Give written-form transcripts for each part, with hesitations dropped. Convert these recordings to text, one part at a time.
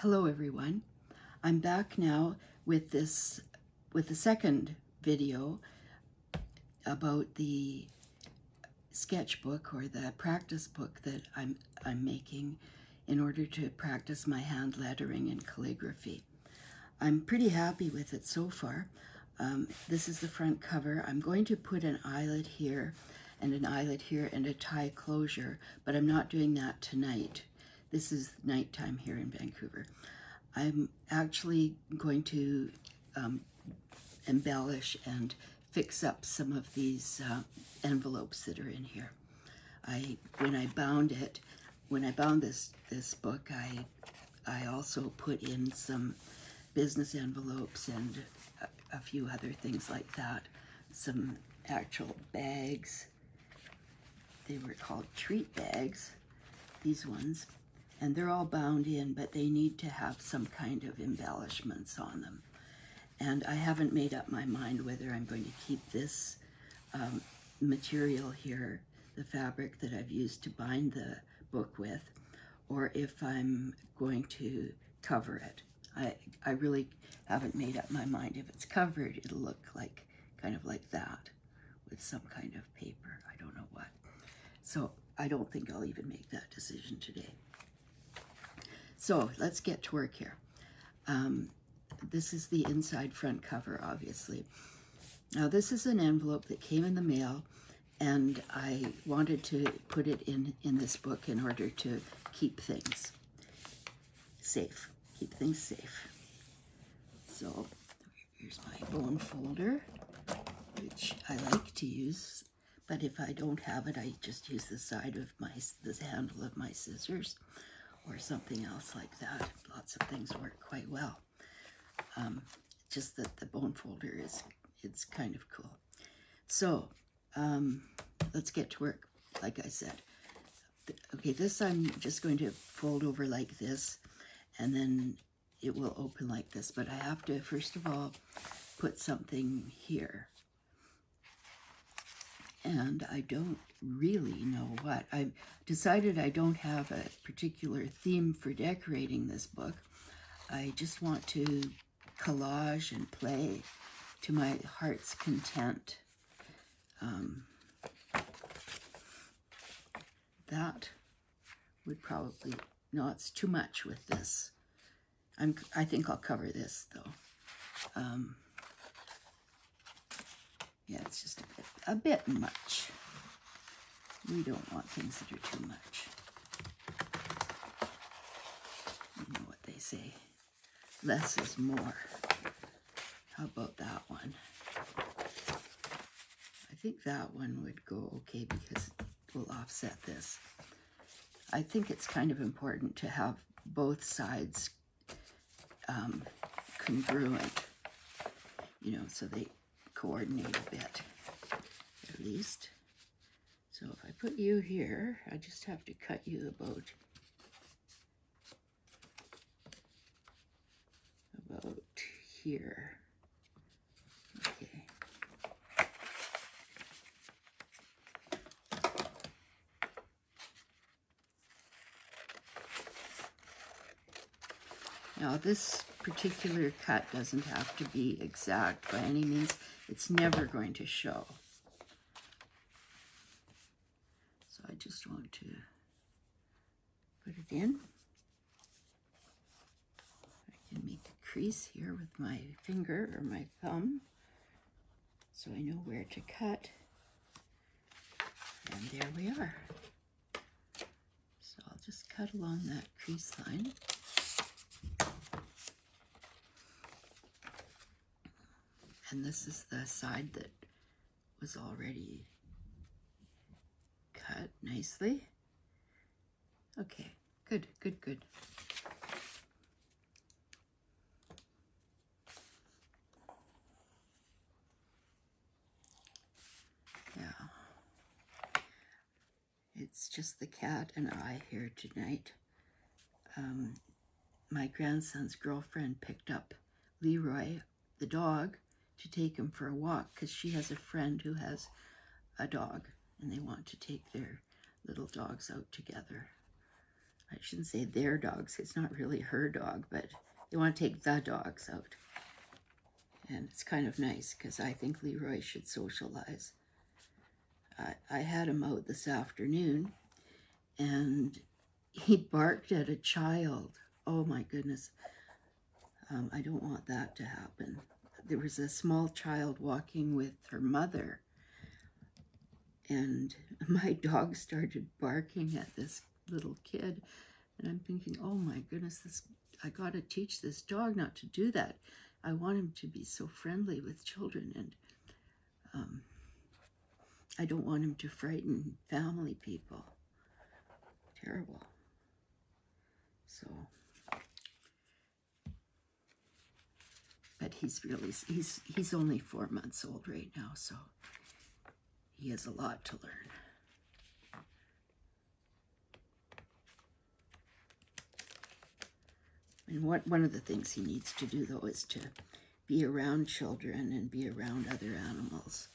Hello everyone. I'm back now with the second video about the sketchbook or the practice book that I'm making in order to practice my hand lettering and calligraphy. I'm pretty happy with it so far. This is the front cover. I'm going to put an eyelet here and an eyelet here and a tie closure, but I'm not doing that tonight. This is nighttime here in Vancouver. I'm actually going to embellish and fix up some of these envelopes that are in here. When I bound this book, I also put in some business envelopes and a few other things like that. Some actual bags. They were called treat bags, these ones. And they're all bound in, but they need to have some kind of embellishments on them. And I haven't made up my mind whether I'm going to keep this material here, the fabric that I've used to bind the book with, or if I'm going to cover it. I really haven't made up my mind. If it's covered, it'll look like kind of like that with some kind of paper. I don't know what. So I don't think I'll even make that decision today. So let's get to work here. This is the inside front cover, obviously. Now this is an envelope that came in the mail, and I wanted to put it in this book in order to keep things safe. Keep things safe. So here's my bone folder, which I like to use, but if I don't have it, I just use the side of this handle of my scissors, or something else like that. Lots of things work quite well. Just that the bone folder it's kind of cool. So let's get to work, like I said. Okay, this I'm just going to fold over like this, and then it will open like this. But I have to, first of all, put something here. And I don't really know what. I've decided I don't have a particular theme for decorating this book. I just want to collage and play to my heart's content. That would probably, no, it's too much with this. I think I'll cover this though. Yeah, it's just a bit much. We don't want things that are too much. You know what they say, less is more. How about that one? I think that one would go okay because it will offset this. I think it's kind of important to have both sides congruent, you know, so they coordinate a bit, at least. So if I put you here, I just have to cut you about here. Okay. Now this particular cut doesn't have to be exact by any means. It's never going to show. So I just want to put it in. I can make a crease here with my finger or my thumb, so I know where to cut. And there we are. So I'll just cut along that crease line. And this is the side that was already cut nicely. Okay, good, good, good. Yeah. It's just the cat and I here tonight. My grandson's girlfriend picked up Leroy, the dog, to take him for a walk because she has a friend who has a dog and they want to take their little dogs out together. I shouldn't say their dogs, it's not really her dog, but they want to take the dogs out. And it's kind of nice because I think Leroy should socialize. I had him out this afternoon and he barked at a child. Oh my goodness. I don't want that to happen. There was a small child walking with her mother, and my dog started barking at this little kid. And I'm thinking, oh my goodness, I got to teach this dog not to do that. I want him to be so friendly with children, and I don't want him to frighten family people. Terrible. So, but he's only 4 months old right now, so he has a lot to learn. And one of the things he needs to do, though, is to be around children and be around other animals.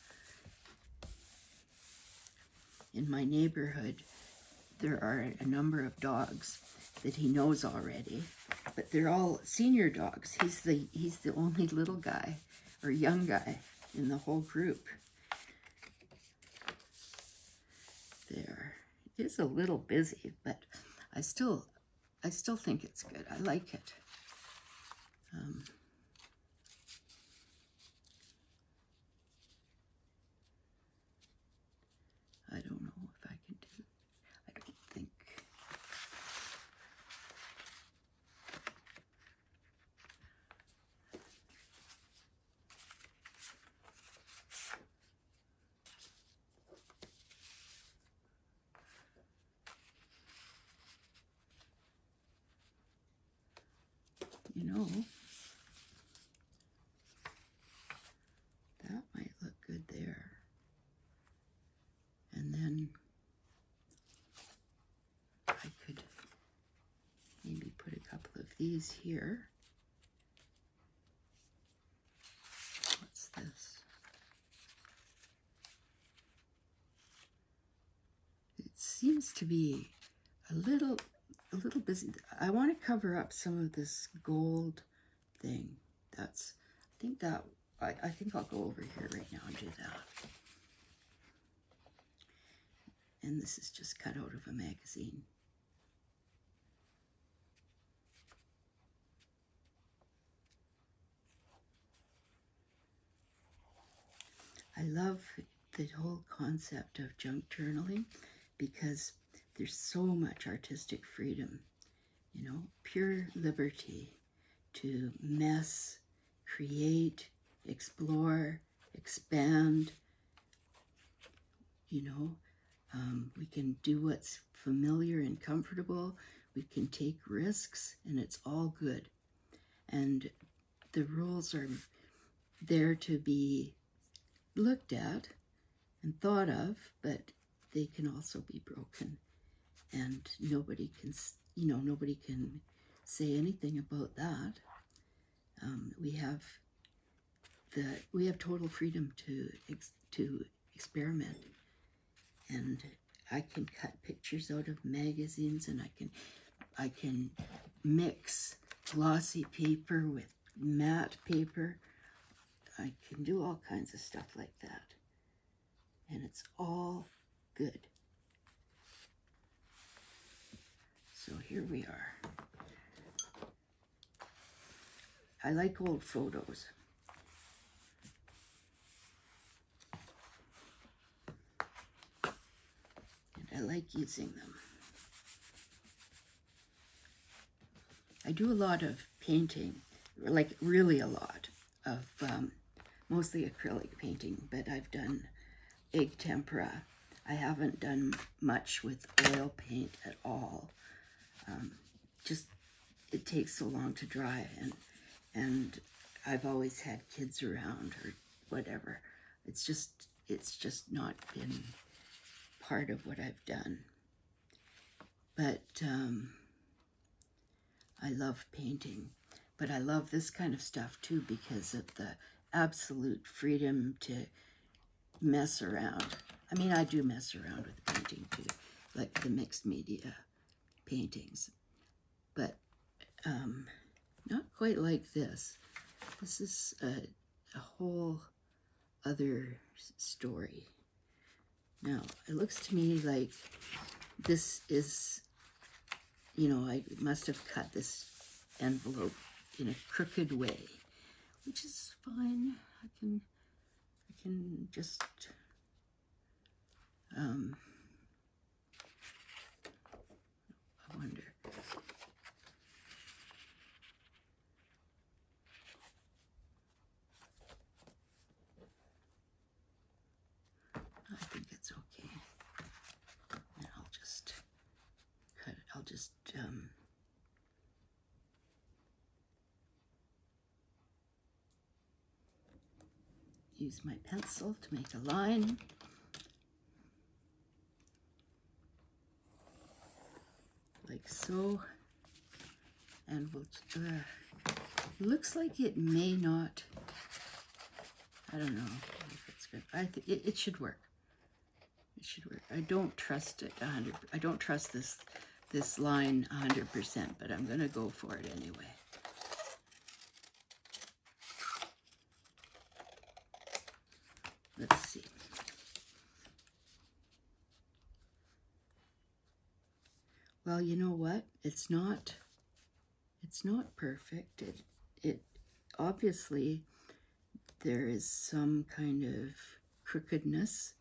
In my neighborhood, there are a number of dogs that he knows already, but they're all senior dogs. He's the only little guy or young guy in the whole group. There. It is a little busy, but I still think it's good. I like it. I don't know if I can do. I don't think. You know, that might look good there. And then I could maybe put a couple of these here. What's this? It seems to be a little busy. I want to cover up some of this gold thing. I think I'll go over here right now and do that. And this is just cut out of a magazine. I love the whole concept of junk journaling because there's so much artistic freedom, you know, pure liberty to mess, create, explore, expand, you know. We can do what's familiar and comfortable. We can take risks, and it's all good. And the rules are there to be looked at and thought of, but they can also be broken. And nobody can say anything about that. We have total freedom to experiment. And I can cut pictures out of magazines, and I can mix glossy paper with matte paper. I can do all kinds of stuff like that. And it's all good. So here we are. I like old photos. I like using them. I do a lot of painting, like really a lot of mostly acrylic painting, but I've done egg tempera. I haven't done much with oil paint at all. Just it takes so long to dry, and I've always had kids around or whatever. It's just not been part of what I've done. But I love painting, but I love this kind of stuff too because of the absolute freedom to mess around. I mean, I do mess around with painting too, like the mixed media paintings, but not quite like this. This is a whole other story. Now, it looks to me like this is, you know, I must have cut this envelope in a crooked way, which is fine. I can just I wonder. I think it's okay. And I'll just cut it. I'll just use my pencil to make a line. Like so. And we'll, looks like it may not, I don't know if it's good. I think it should work. It should work. I don't trust it 100%. I don't trust this line 100%, but I'm gonna go for it anyway. Let's see. Well, you know what? It's not perfect. It obviously there is some kind of crookedness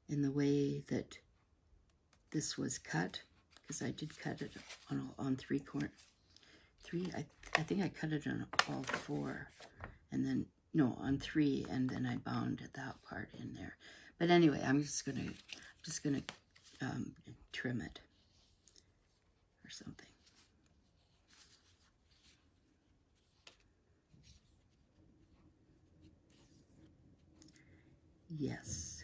in the way that this was cut, because I did cut it on three. I think I cut it on all four, and then no, on three, and then I bound that part in there. But anyway, I'm just gonna trim it or something. Yes.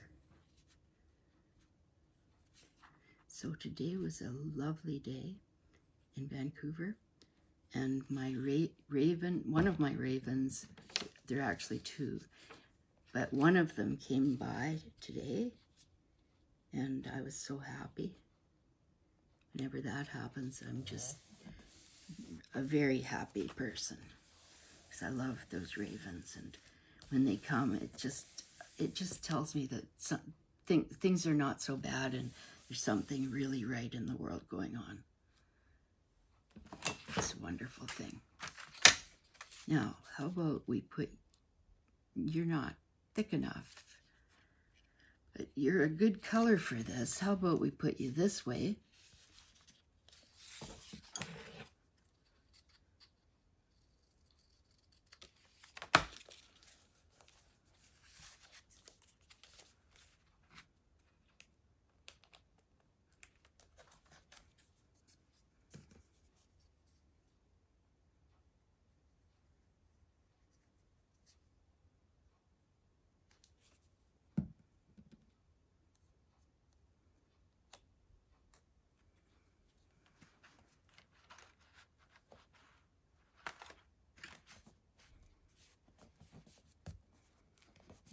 So today was a lovely day in Vancouver, and my one of my ravens, there are actually two, but one of them came by today, and I was so happy. Whenever that happens, I'm just a very happy person, because I love those ravens, and when they come, it just tells me that things are not so bad, and there's something really right in the world going on. It's a wonderful thing. Now, how about we put, you're not thick enough, but you're a good color for this. How about we put you this way?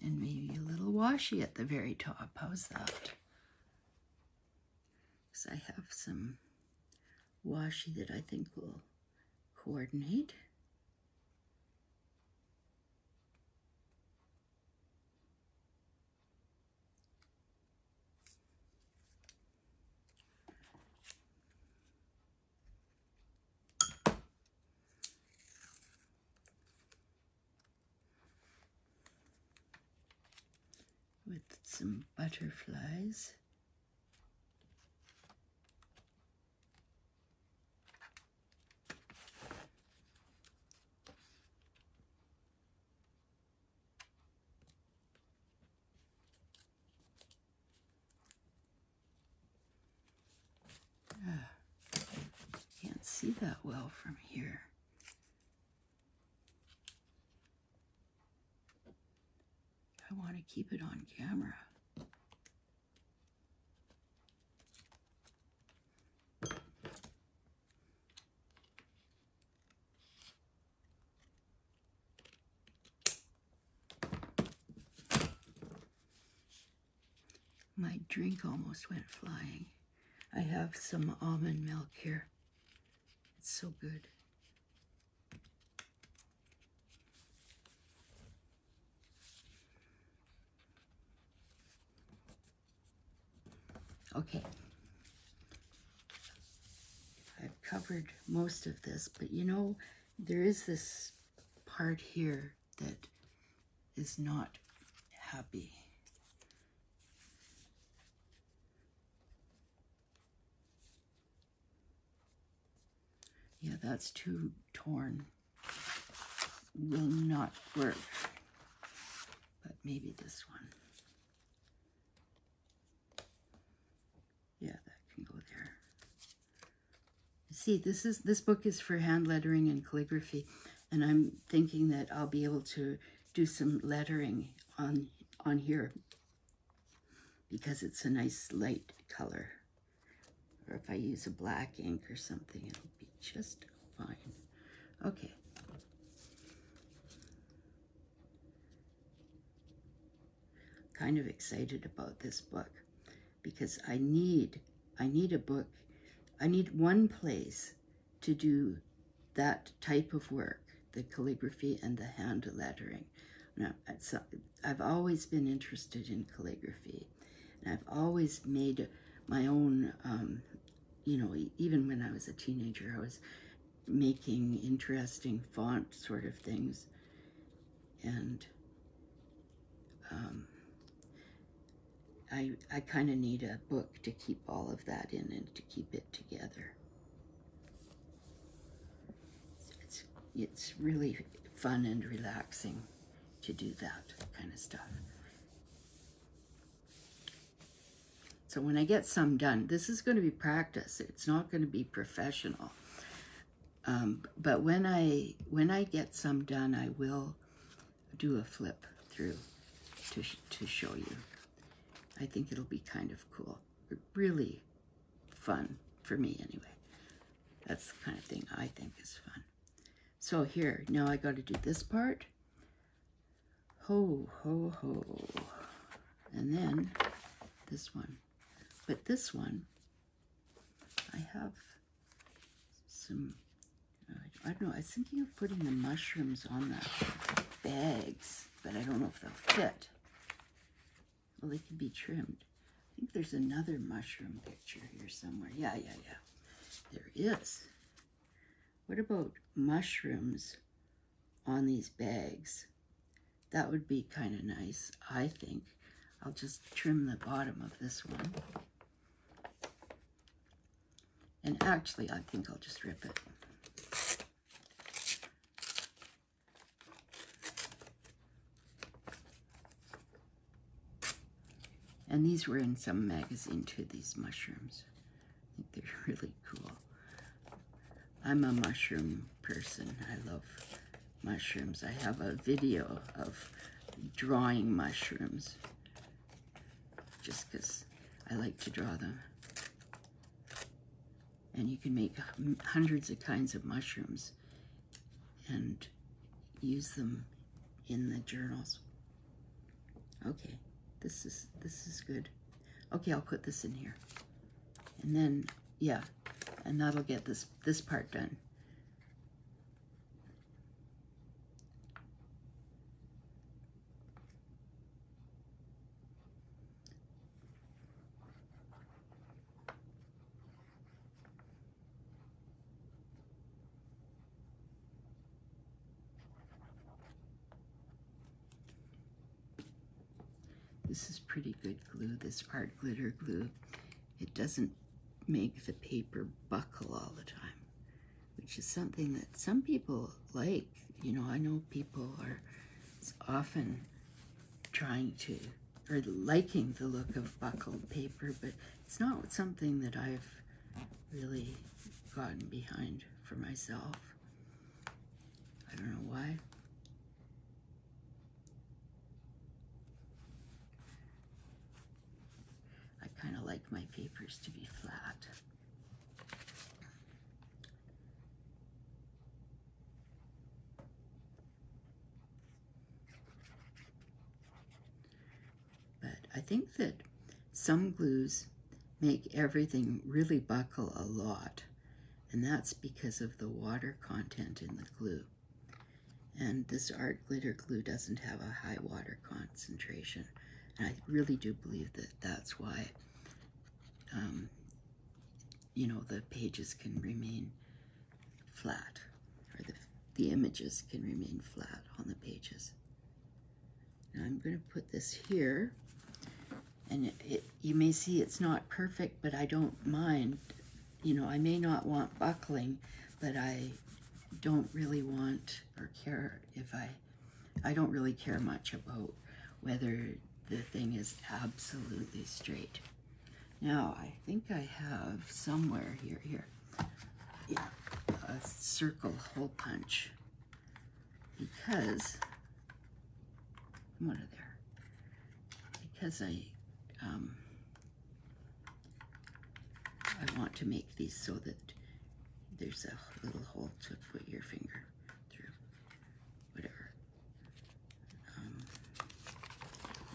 And maybe a little washi at the very top. How's that? Because I have some washi that I think will coordinate. With some butterflies. Can't see that well from here. I want to keep it on camera. My drink almost went flying. I have some almond milk here. It's so good. Okay. I've covered most of this, but you know, there is this part here that is not happy. Yeah, that's too torn. Will not work. But maybe this one. Yeah, that can go there. See, this book is for hand lettering and calligraphy, and I'm thinking that I'll be able to do some lettering on here because it's a nice light color. Or if I use a black ink or something, it'll be just fine. Okay. Kind of excited about this book because I need a book. I need one place to do that type of work, the calligraphy and the hand lettering. Now, I've always been interested in calligraphy, and I've always made my own, you know, even when I was a teenager, I was making interesting font sort of things. And I kind of need a book to keep all of that in and to keep it together. It's really fun and relaxing to do that kind of stuff. So when I get some done, this is going to be practice. It's not going to be professional. But when I get some done, I will do a flip through to show you. I think it'll be kind of cool. Really fun for me anyway. That's the kind of thing I think is fun. So here, now I got to do this part. Ho, ho, ho. And then this one. But this one, I have some, I don't know, I was thinking of putting the mushrooms on the bags, but I don't know if they'll fit. Well, they can be trimmed. I think there's another mushroom picture here somewhere. Yeah. There is. What about mushrooms on these bags? That would be kind of nice, I think. I'll just trim the bottom of this one. And actually, I think I'll just rip it. And these were in some magazine too, these mushrooms. I think they're really cool. I'm a mushroom person. I love mushrooms. I have a video of drawing mushrooms just because I like to draw them. And you can make hundreds of kinds of mushrooms and use them in the journals. Okay. This is good. Okay, I'll put this in here. And then, yeah, and that'll get this part done. This is pretty good glue, this art glitter glue. It doesn't make the paper buckle all the time, which is something that some people like. You know, I know people are often trying to, or liking the look of buckled paper, but it's not something that I've really gotten behind for myself. I don't know why. I kind of like my papers to be flat. But I think that some glues make everything really buckle a lot. And that's because of the water content in the glue. And this art glitter glue doesn't have a high water concentration. And I really do believe that that's why, you know, the pages can remain flat, or the images can remain flat on the pages. Now I'm going to put this here, and you may see it's not perfect, but I don't mind. You know, I may not want buckling, but I don't really want or care if I don't really care much about whether the thing is absolutely straight. Now, I think I have somewhere here, yeah, a circle hole punch, because, come out of there, because I want to make these so that there's a little hole to put your finger through, whatever.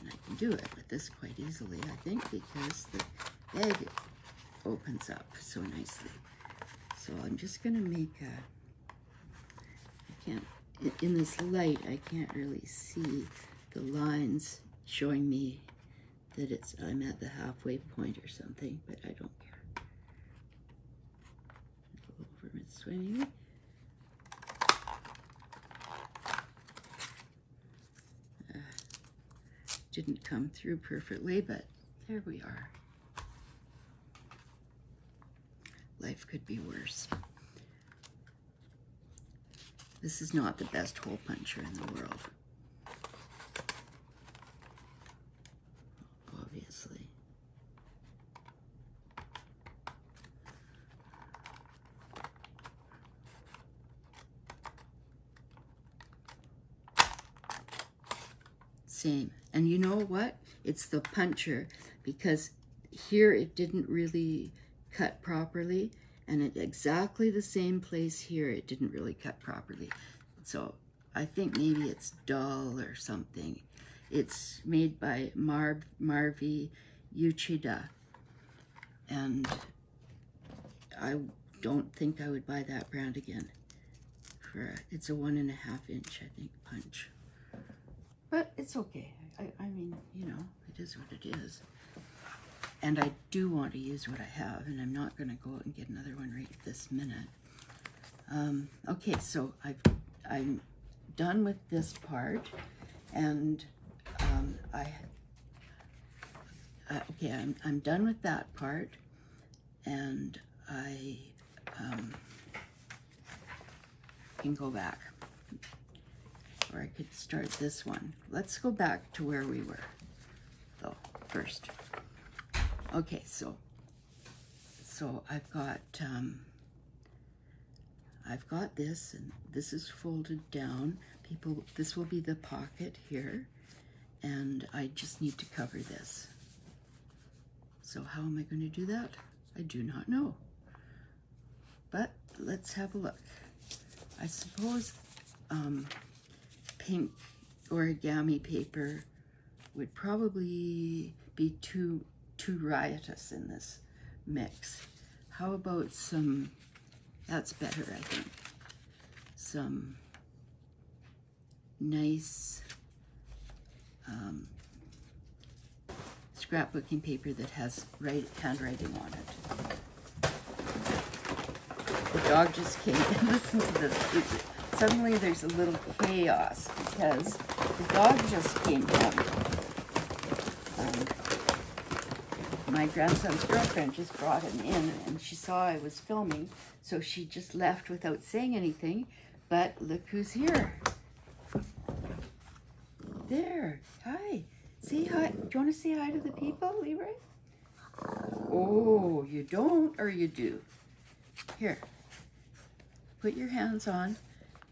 And I can do it with this quite easily, I think, because the bag opens up so nicely. So I'm just going to make I can't, in this light, I can't really see the lines showing me that I'm at the halfway point or something, but I don't care. Over this way maybe. Didn't come through perfectly, but there we are. Life could be worse. This is not the best hole puncher in the world, obviously. Same. And you know what? It's the puncher, because here it didn't really cut properly, and at exactly the same place here it didn't really cut properly. So I think maybe it's dull or something. It's made by Marvi Uchida, and I don't think I would buy that brand again. It's a 1.5 inch, I think, punch. But it's okay. I mean, you know, it is what it is. And I do want to use what I have, and I'm not going to go out and get another one right this minute. Okay, so I'm done with this part, and okay, I'm done with that part, and I can go back. Or I could start this one. Let's go back to where we were, though, first. Okay, so I've got this, and this is folded down. This will be the pocket here, and I just need to cover this. So how am I going to do that? I do not know. But let's have a look. I suppose pink origami paper would probably be too riotous in this mix. How about some, that's better, I think, some nice scrapbooking paper that has handwriting on it. The dog just came and listen to this. Suddenly there's a little chaos because the dog just came home. My grandson's girlfriend just brought him in, and she saw I was filming, so she just left without saying anything. But look who's here. There. Hi. Say hi. Do you want to say hi to the people, Leroy? Oh, you don't, or you do? Here. Put your hands on.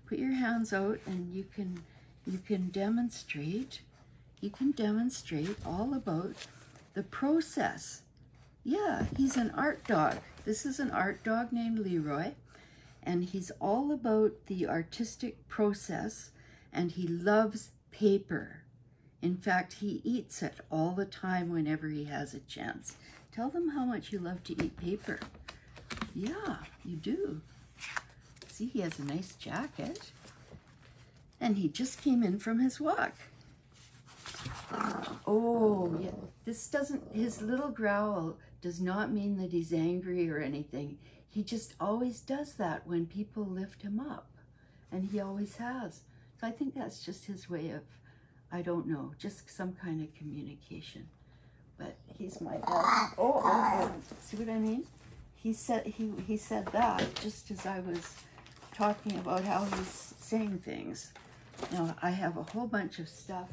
Put your hands out, and you can demonstrate. You can demonstrate all about the process. Yeah, he's an art dog. This is an art dog named Leroy, and he's all about the artistic process, and he loves paper. In fact, he eats it all the time whenever he has a chance Tell them how much you love to eat paper. Yeah, you do. See, he has a nice jacket. And he just came in from his walk. Oh, yeah. This doesn't, his little growl does not mean that he's angry or anything. He just always does that when people lift him up. And he always has. So I think that's just his way of, I don't know, just some kind of communication. But he's my dad. Oh, see what I mean? He said that just as I was talking about how he's saying things. Now, I have a whole bunch of stuff.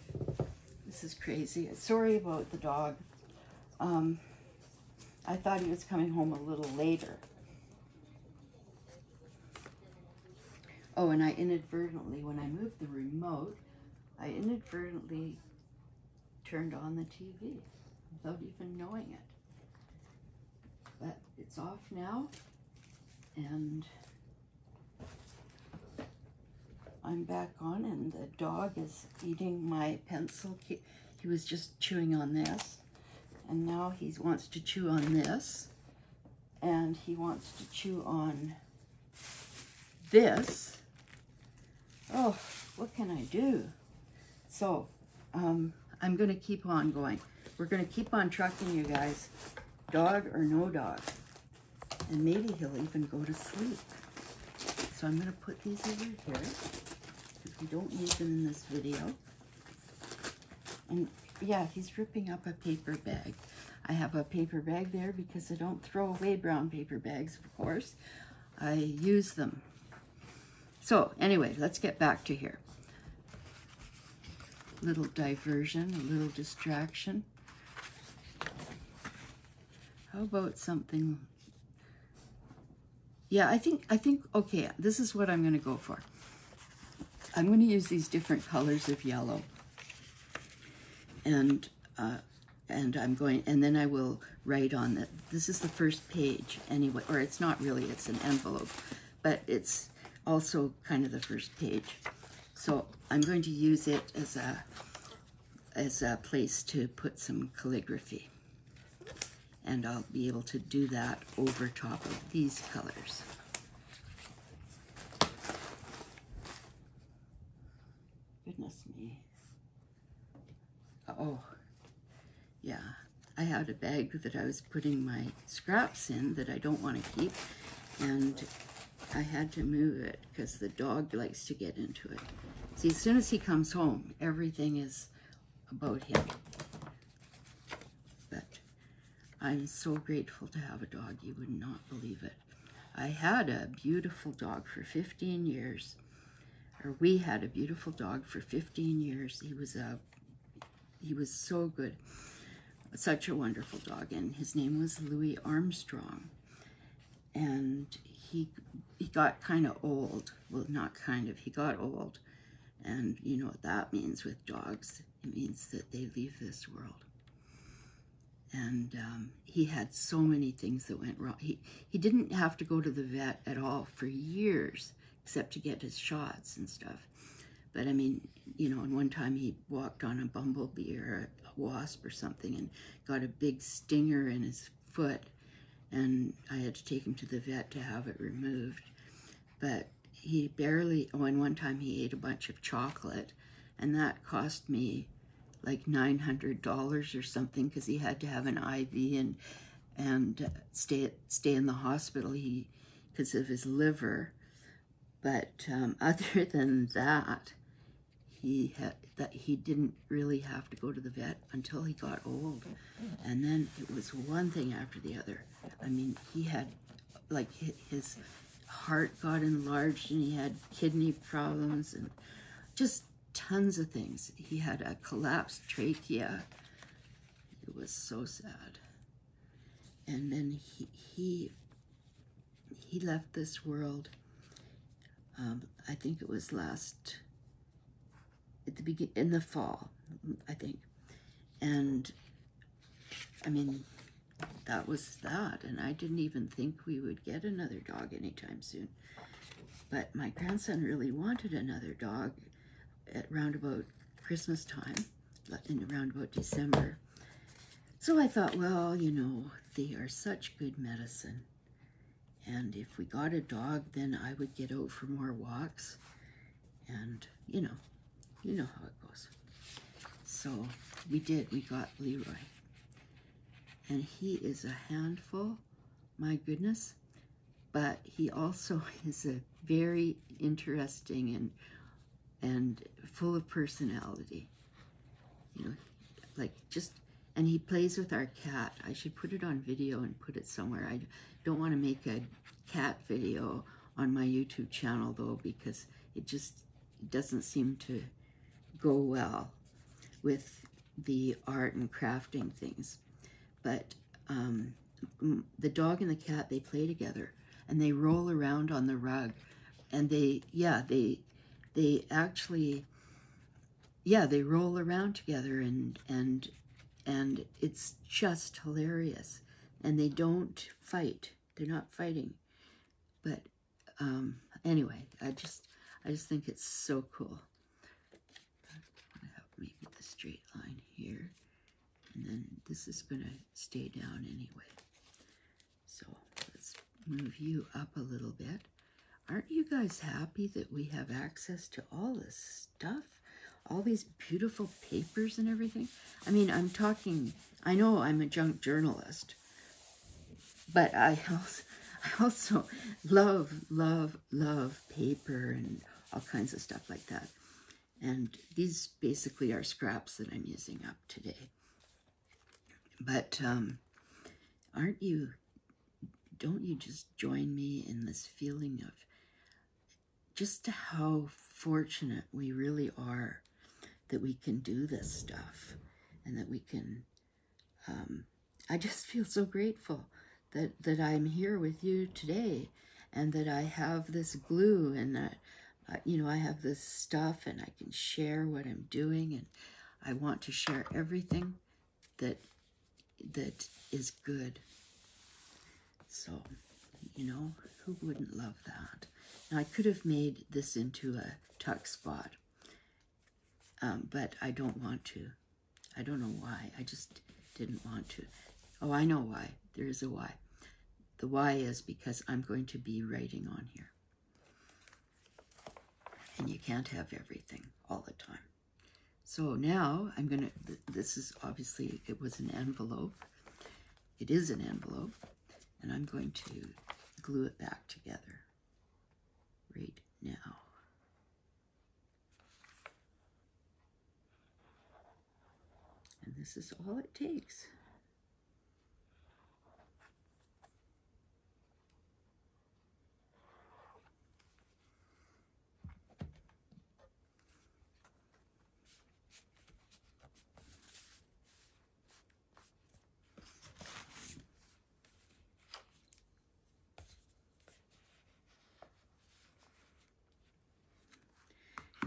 This is crazy. Sorry about the dog. I thought he was coming home a little later. Oh, and I inadvertently, when I moved the remote, I inadvertently turned on the TV without even knowing it. But it's off now, and I'm back on, and the dog is eating my pencil. He was just chewing on this, and now he wants to chew on this, and he wants to chew on this. Oh, what can I do? So, I'm going to keep on going. We're going to keep on trucking, you guys. Dog or no dog. And maybe he'll even go to sleep. So I'm going to put these over here, because we don't need them in this video. And yeah, he's ripping up a paper bag. I have a paper bag there because I don't throw away brown paper bags, of course. I use them. So anyway, let's get back to here. Little diversion, a little distraction. How about something? Yeah, I think, okay, this is what I'm going to go for. I'm going to use these different colors of yellow. And I'm going, and then I will write on that. This is the first page anyway, or it's not really, it's an envelope, but it's also kind of the first page. So I'm going to use it as a place to put some calligraphy. And I'll be able to do that over top of these colors. Goodness me. Oh, yeah. I had a bag that I was putting my scraps in that I don't want to keep, and I had to move it because the dog likes to get into it. See, as soon as he comes home, everything is about him. But I'm so grateful to have a dog, you would not believe it. I had a beautiful dog for 15 years, or we had a beautiful dog for 15 years. He was so good, such a wonderful dog, and his name was Louis Armstrong. And he got kind of old. Well, not kind of, he got old. And you know what that means with dogs. It means that they leave this world. And he had so many things that went wrong. He didn't have to go to the vet at all for years, except to get his shots and stuff. But I mean, you know, and one time he walked on a bumblebee or a wasp or something and got a big stinger in his foot. And I had to take him to the vet to have it removed. But he barely, oh, and one time he ate a bunch of chocolate, and that cost me like $900 or something, because he had to have an IV and stay in the hospital because of his liver. But other than that, he didn't really have to go to the vet until he got old. And then it was one thing after the other. I mean, he had, like, his heart got enlarged, and he had kidney problems, and just tons of things. He had a collapsed trachea. It was so sad. And then he left this world. I think it was in the fall, I think. And I mean, that was that. And I didn't even think we would get another dog anytime soon. But my grandson really wanted another dog at round about Christmas time, in around about December. So I thought, well, you know, they are such good medicine. And if we got a dog, then I would get out for more walks. And, you know how it goes. So we did. We got Leroy. And he is a handful, my goodness. But he also is a very interesting and full of personality. You know, like just, and he plays with our cat. I should put it on video and put it somewhere. I don't want to make a cat video on my YouTube channel though, because it just doesn't seem to go well with the art and crafting things. But the dog and the cat, they play together and they roll around on the rug, and they actually, they roll around together, and it's just hilarious. And they don't fight. They're not fighting. But anyway, I just think it's so cool. I want to have maybe the straight line here, and then this is going to stay down anyway. So let's move you up a little bit. Aren't you guys happy that we have access to all this stuff? All these beautiful papers and everything? I mean, I know I'm a junk journalist, but I also love paper and all kinds of stuff like that. And these basically are scraps that I'm using up today. But don't you just join me in this feeling of just how fortunate we really are that we can do this stuff, and that we can, I just feel so grateful that I'm here with you today, and that I have this glue, and that, I have this stuff, and I can share what I'm doing, and I want to share everything that is good. So, who wouldn't love that? Now, I could have made this into a tuck spot, but I don't want to. I don't know why. I just didn't want to. Oh, I know why. There is a why. The why is because I'm going to be writing on here. And you can't have everything all the time. So now I'm going to, this is obviously, it was an envelope. It is an envelope. And I'm going to glue it back together right now. And this is all it takes.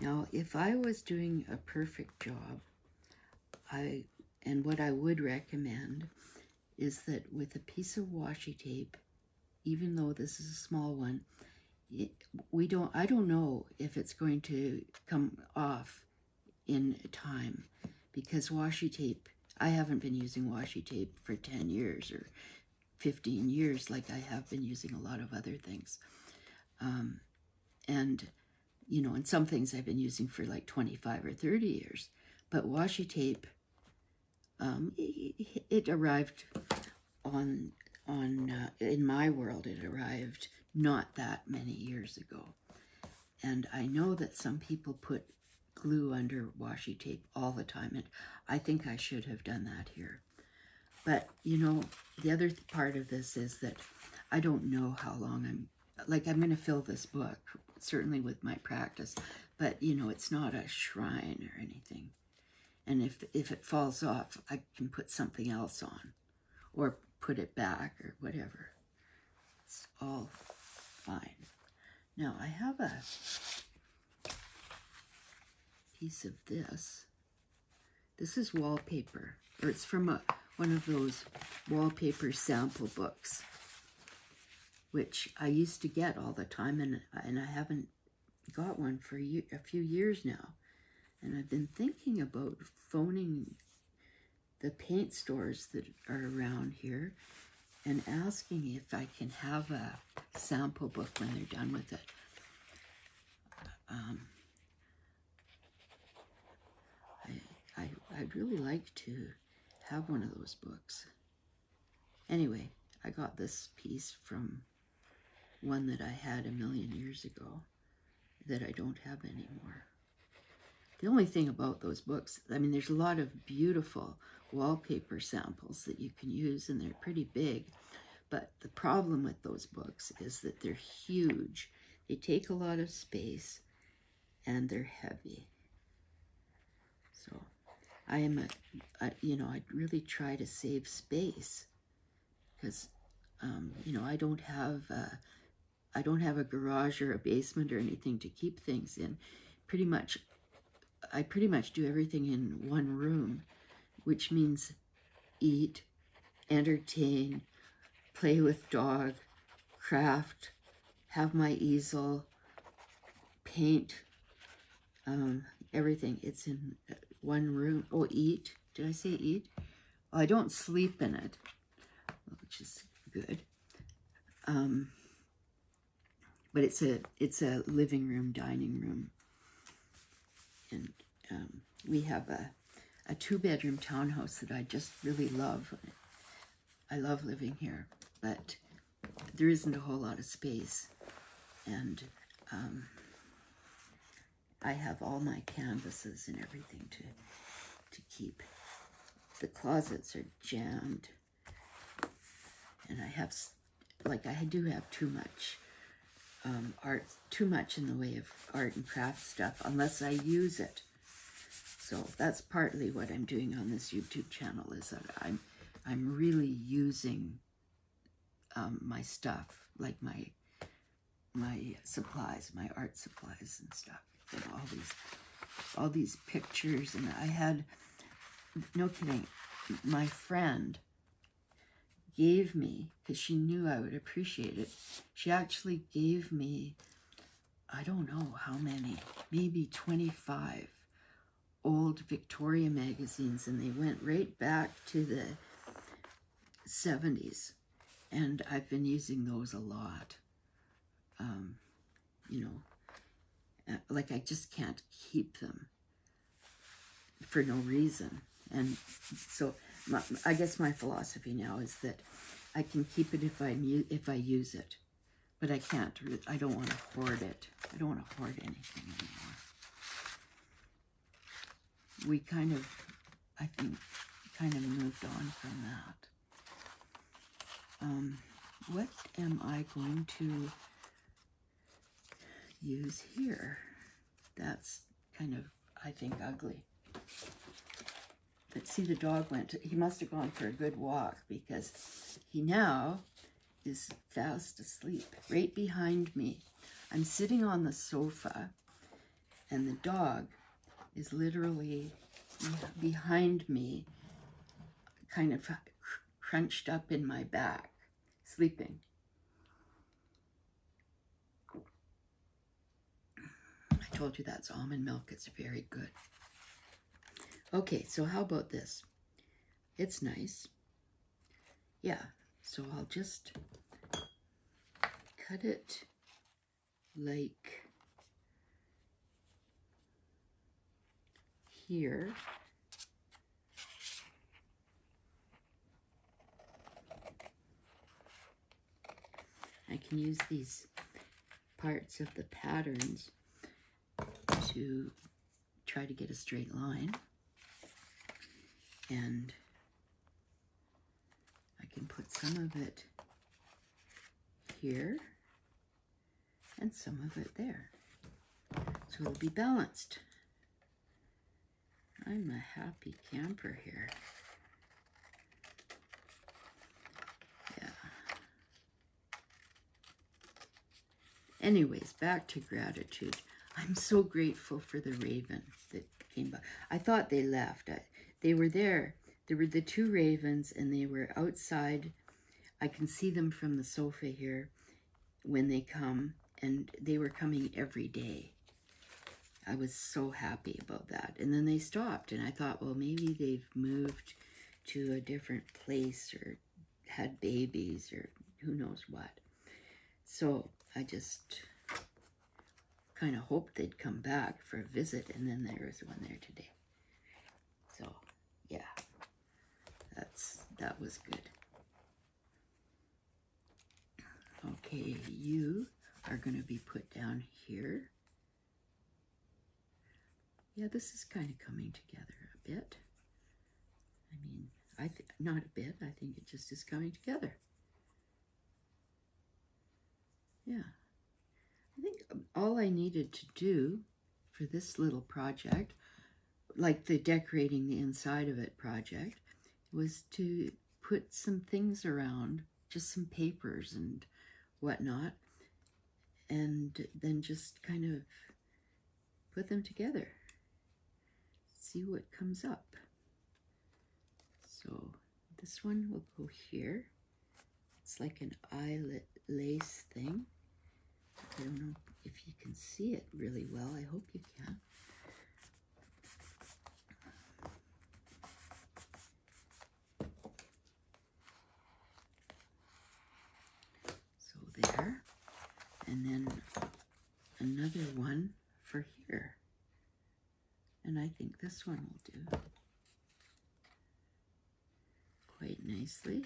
Now, if I was doing a perfect job, and what I would recommend is that with a piece of washi tape, even though this is a small one, I don't know if it's going to come off in time, because washi tape, I haven't been using washi tape for 10 years or 15 years like I have been using a lot of other things. And some things I've been using for like 25 or 30 years. But washi tape, it arrived in my world, it arrived not that many years ago. And I know that some people put glue under washi tape all the time, and I think I should have done that here. But, the other part of this is that I don't know how long I'm going to fill this book, certainly with my practice, but, it's not a shrine or anything. And if it falls off, I can put something else on, or put it back, or whatever. It's all fine. Now, I have a piece of this. This is wallpaper, or it's from one of those wallpaper sample books, which I used to get all the time, and I haven't got one for a few years now. And I've been thinking about phoning the paint stores that are around here and asking if I can have a sample book when they're done with it. I'd really like to have one of those books. Anyway, I got this piece from one that I had a million years ago that I don't have anymore. The only thing about those books, I mean, there's a lot of beautiful wallpaper samples that you can use, and they're pretty big. But the problem with those books is that they're huge. They take a lot of space, and they're heavy. So I really try to save space because, I don't have a garage or a basement or anything to keep things in. I pretty much do everything in one room, which means eat, entertain, play with dog, craft, have my easel, paint, everything. It's in one room. Oh, eat. Did I say eat? Well, I don't sleep in it, which is good. But it's a living room, dining room. And we have a 2-bedroom townhouse that I just really love. I love living here, but there isn't a whole lot of space. And I have all my canvases and everything to keep. The closets are jammed. And I do have too much art, too much in the way of art and craft stuff, unless I use it. So that's partly what I'm doing on this YouTube channel, is that I'm really using my stuff, like my supplies, my art supplies and stuff, and all these pictures. And I had, no kidding, my friend gave me, because she knew I would appreciate it, she actually gave me, I don't know how many, maybe 25 old Victoria magazines, and they went right back to the 70s, and I've been using those a lot. Like I just can't keep them for no reason. And so I guess my philosophy now is that I can keep it if I use it, but I can't. I don't want to hoard it. I don't want to hoard anything anymore. We I think, moved on from that. What am I going to use here? That's I think, ugly. But see, the dog he must have gone for a good walk, because he now is fast asleep right behind me. I'm sitting on the sofa, and the dog is literally behind me, kind of crunched up in my back, sleeping. I told you that's almond milk. It's very good. Okay, so how about this? It's nice. Yeah, so I'll just cut it like here. I can use these parts of the patterns to try to get a straight line. And I can put some of it here and some of it there. So it'll be balanced. I'm a happy camper here. Yeah. Anyways, back to gratitude. I'm so grateful for the raven that came by. I thought they left. They were there. There were the 2 ravens, and they were outside. I can see them from the sofa here when they come, and they were coming every day. I was so happy about that. And then they stopped, and I thought, well, maybe they've moved to a different place or had babies or who knows what. So I just kind of hoped they'd come back for a visit, and then there was one there today. So yeah, that was good. Okay, you are going to be put down here. Yeah, this is kind of coming together a bit. I mean, not a bit, I think it just is coming together. Yeah. I think all I needed to do for this little project, like the decorating the inside of it project, was to put some things around, just some papers and whatnot, and then just kind of put them together. See what comes up. So this one will go here. It's like an eyelet lace thing. I don't know if you can see it really well. I hope you can. So there. And then another one for here. And I think this one will do quite nicely.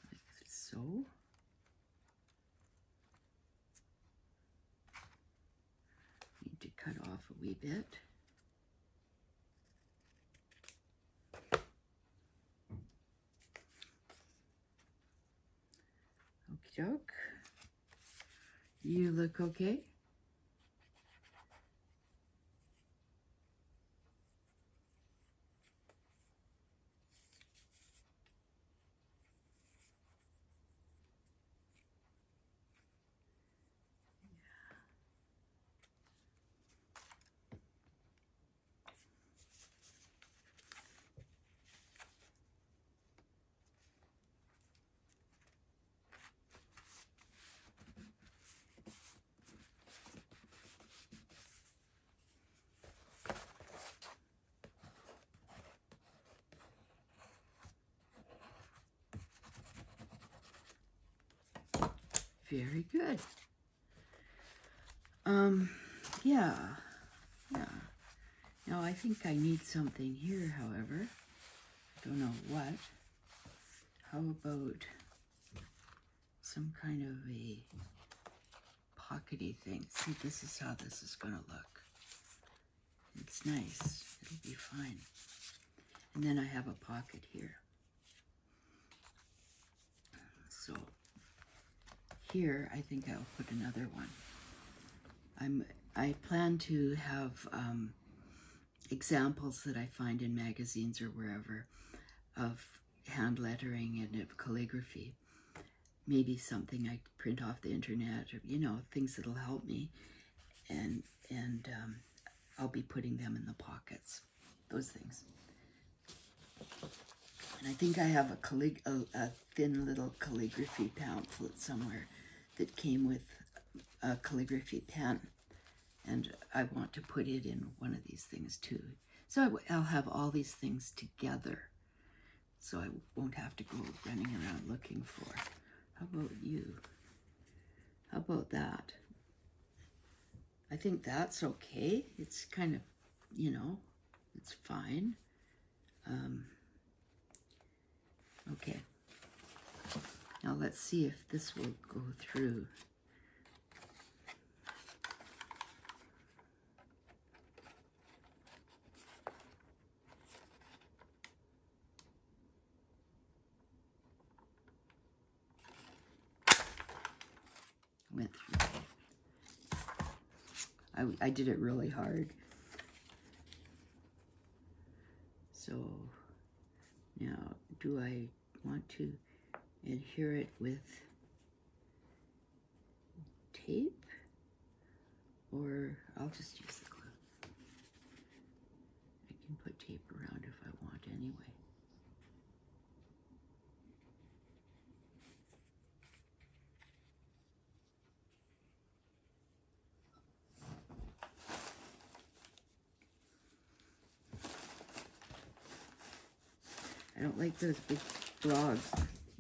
Like so. Need to cut off a wee bit. Okie doke. You look okay? Very good. Yeah. Now I think I need something here, however. I don't know what. How about some kind of a pockety thing? See, this is how this is going to look. It's nice. It'll be fine. And then I have a pocket here. So here, I think I'll put another one. I plan to have examples that I find in magazines or wherever of hand lettering and of calligraphy. Maybe something I print off the internet, or you know, things that'll help me, and I'll be putting them in the pockets. Those things. And I think I have a thin little calligraphy pamphlet somewhere that came with a calligraphy pen, and I want to put it in one of these things too. So I'll have all these things together, so I won't have to go running around looking for. How about you? How about that? I think that's okay. It's kind of, you know, it's fine. Okay. Now let's see if this will go through. Went through. I did it really hard. So now, do I want to adhere it with tape, or I'll just use the glue. I can put tape around if I want anyway. I don't like those big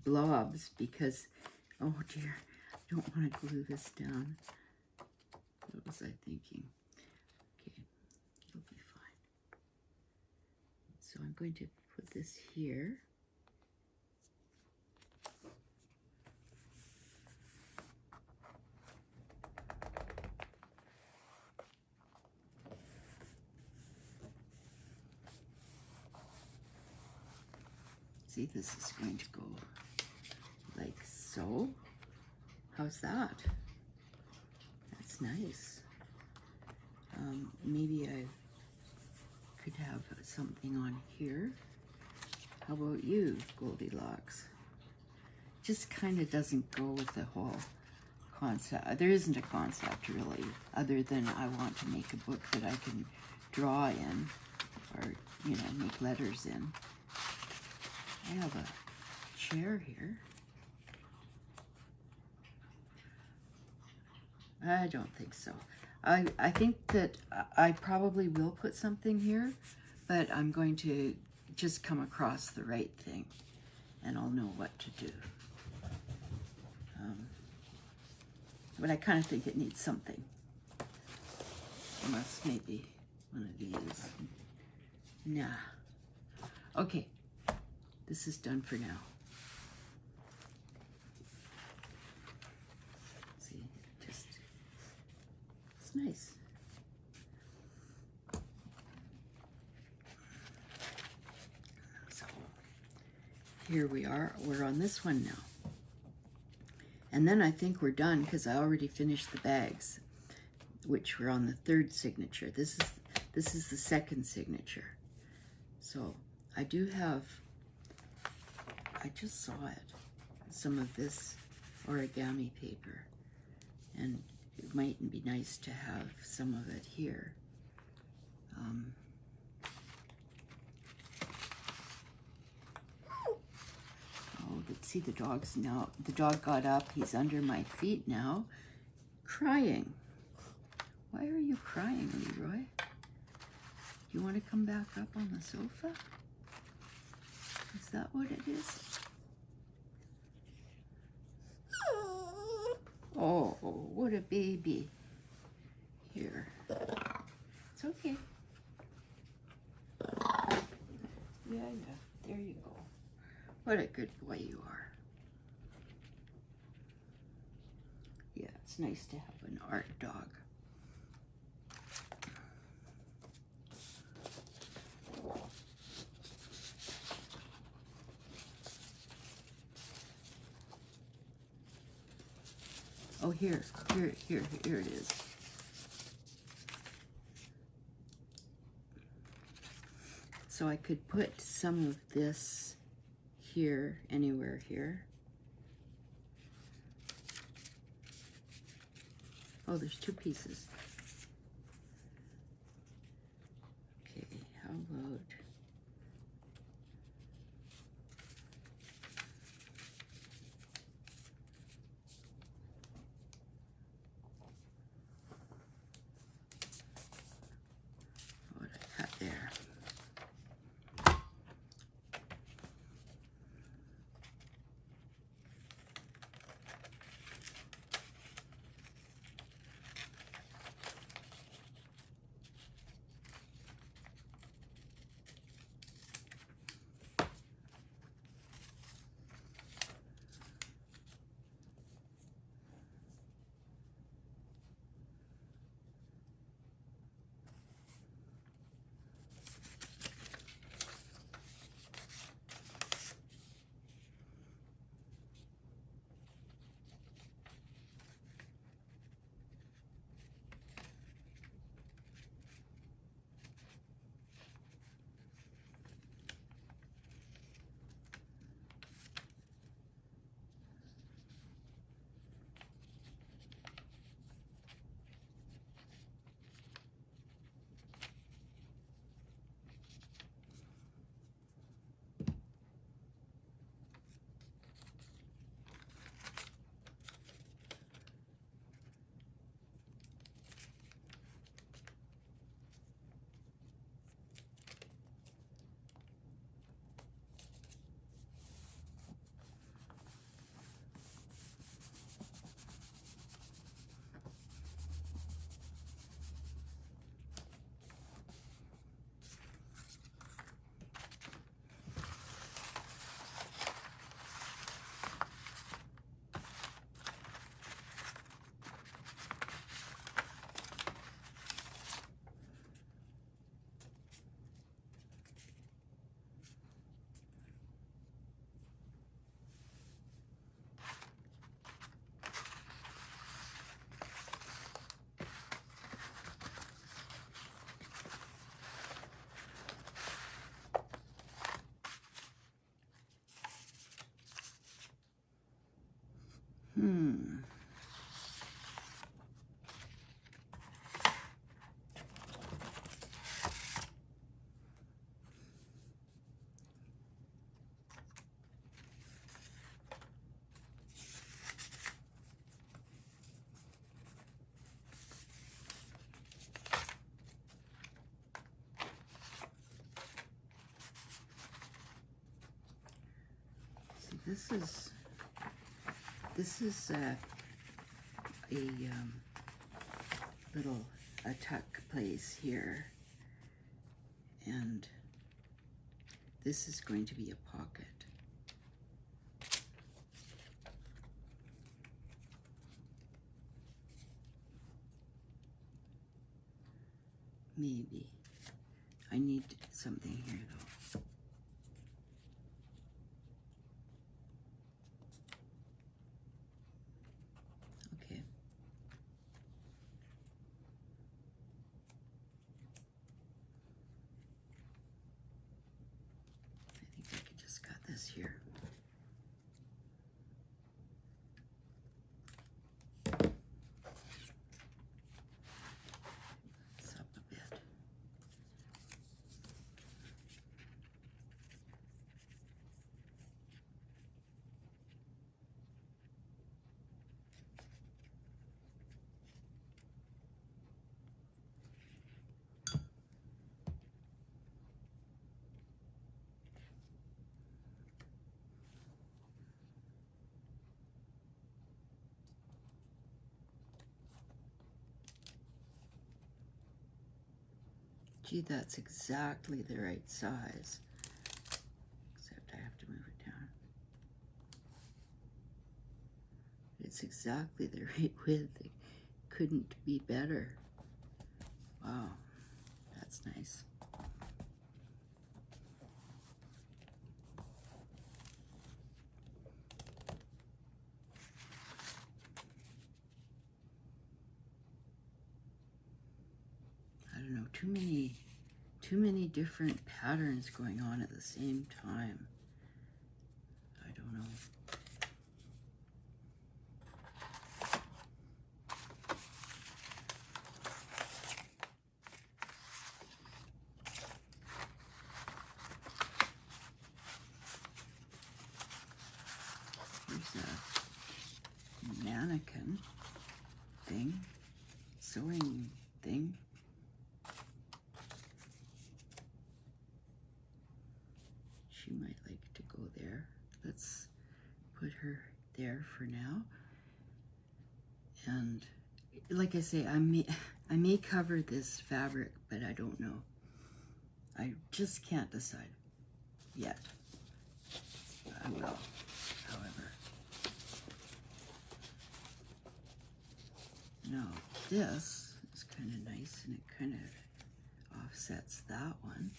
blobs because, oh dear, I don't want to glue this down. What was I thinking? Okay, it'll be fine. So I'm going to put this here. See, this is going to go like so. How's that? That's nice. Maybe I could have something on here. How about you, Goldilocks? Just kind of doesn't go with the whole concept. There isn't a concept really, other than I want to make a book that I can draw in, or, you know, make letters in. I have a chair here. I don't think so. I think that I probably will put something here, but I'm going to just come across the right thing, and I'll know what to do. But I kind of think it needs something. Unless maybe one of these. Nah. Okay. This is done for now. See, just, it's nice. So, here we are. We're on this one now. And then I think we're done because I already finished the bags, which were on the third signature. This is the second signature. So I do have, I just saw it, some of this origami paper, and it might be nice to have some of it here. Oh, but see, the dog's now, the dog got up, he's under my feet now, crying. Why are you crying, Leroy? Do you want to come back up on the sofa? Is that what it is? Oh, what a baby. Here. It's okay. Yeah, there you go. What a good boy you are. Yeah, it's nice to have an art dog. Oh, here it is. So I could put some of this here, anywhere here. Oh, there's two pieces. Okay, how about... what I cut there. this is a little tuck place here, and this is going to be a pocket. Maybe. I need something here though. Okay. I think I could just cut this here. It's up a bit. Gee, that's exactly the right size. Except I have to move it down. It's exactly the right width. It couldn't be better. Wow, that's nice. I don't know, too many different patterns going on at the same time. I don't know. There's a mannequin thing, sewing thing. She might like to go there. Let's put her there for now. And like I say, I may cover this fabric, but I don't know. I just can't decide yet. I will, however. Now this is kind of nice, and it kind of offsets that one.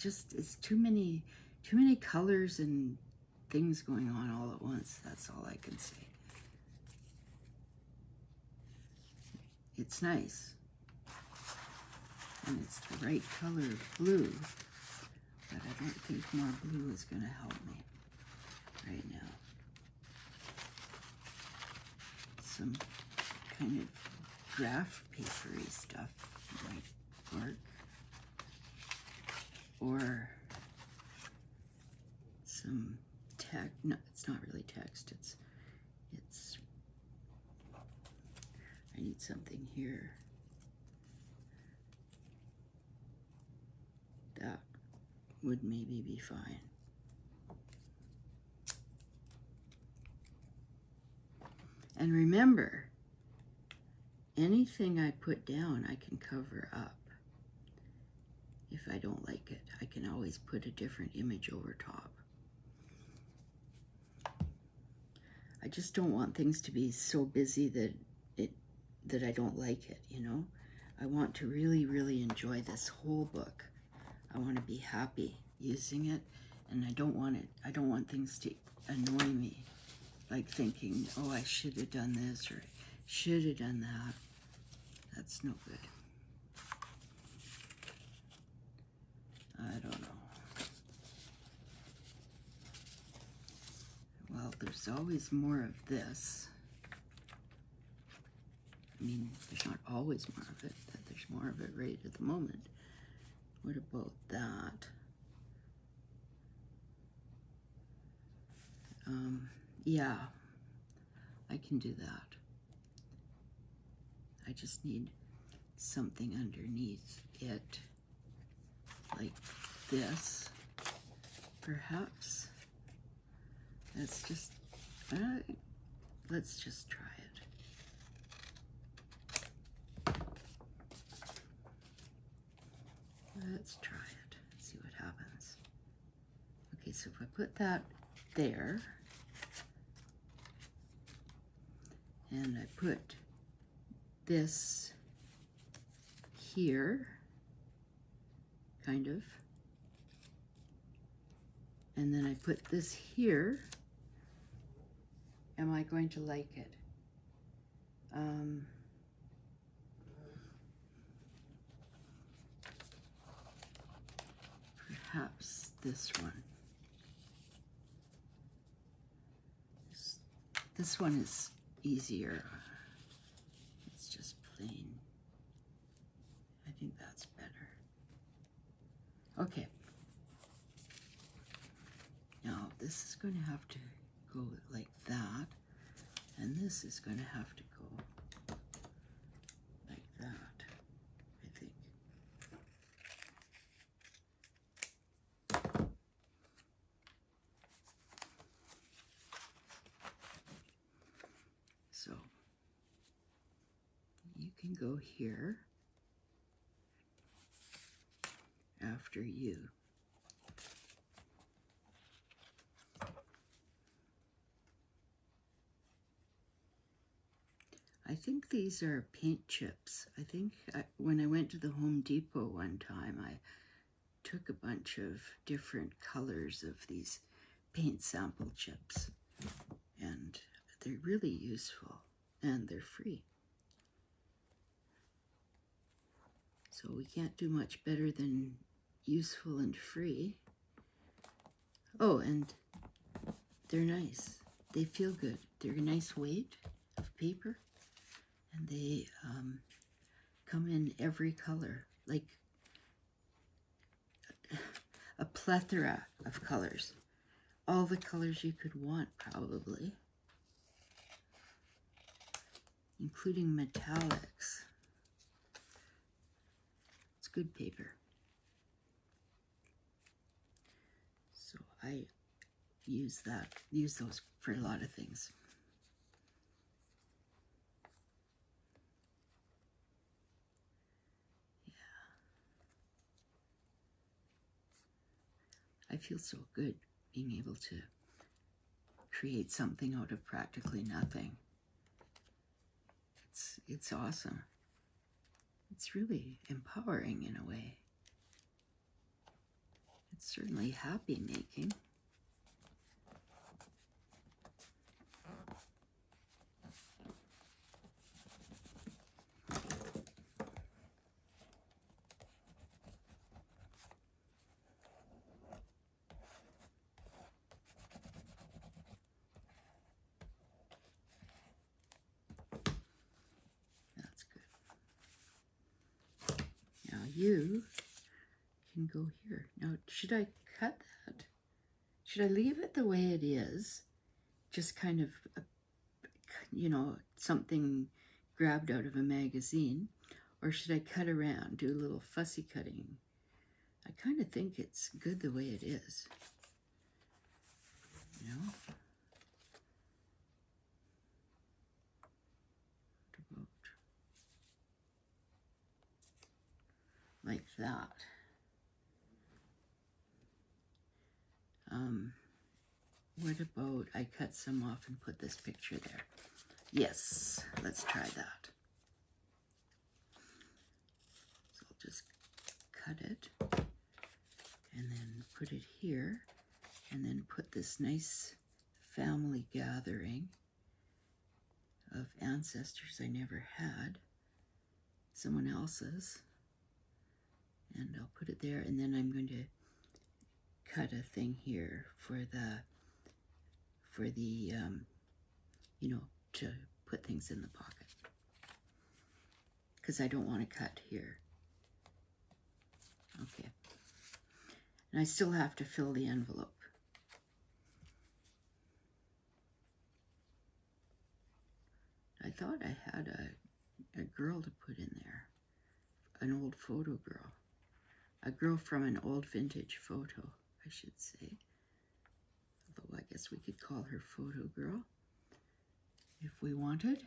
It's too many colors and things going on all at once. That's all I can say. It's nice, and it's the right color of blue, but I don't think more blue is going to help me right now. Some kind of graph papery stuff might work. Or some text. No, it's not really text. It's I need something here. That would maybe be fine. And remember, anything I put down, I can cover up. If I don't like it, I can always put a different image over top. I just don't want things to be so busy that I don't like it, you know? I want to really, really enjoy this whole book. I want to be happy using it, and I don't want things to annoy me, like thinking, oh, I should have done this or should have done that. That's no good. I don't know. Well, there's always more of this. I mean, there's not always more of it, but there's more of it right at the moment. What about that? Yeah, I can do that. I just need something underneath it, like this, perhaps. let's just try it. Let's try it. See what happens. Okay, so if I put that there, and I put this here, kind of, and then I put this here, am I going to like it? Perhaps this one. This one is easier. It's just plain. I think that's better. Okay. Now this is going to have to go like that, and this is going to have to go like that, I think. So you can go here after you. I think these are paint chips. I think when I went to the Home Depot one time, I took a bunch of different colors of these paint sample chips, and they're really useful, and they're free. So we can't do much better than useful and free. Oh, and they're nice. They feel good. They're a nice weight of paper, and they come in every color, like a plethora of colors. All the colors you could want, probably, including metallics. It's good paper. So I use those for a lot of things. I feel so good being able to create something out of practically nothing. It's awesome. It's really empowering in a way. It's certainly happy making. You can go here. Now, should I cut that? Should I leave it the way it is? Just kind of, you know, something grabbed out of a magazine? Or should I cut around, do a little fussy cutting? I kind of think it's good the way it is. You know? What about like that? What about I cut some off and put this picture there? Yes, let's try that. So I'll just cut it and then put it here and then put this nice family gathering of ancestors I never had, someone else's, and I'll put it there, and then I'm going to cut a thing here for the you know, to put things in the pocket, because I don't want to cut here. Okay. And I still have to fill the envelope. I thought I had a girl to put in there, an old photo girl, a girl from an old vintage photo, I should say. I guess we could call her Photo Girl if we wanted.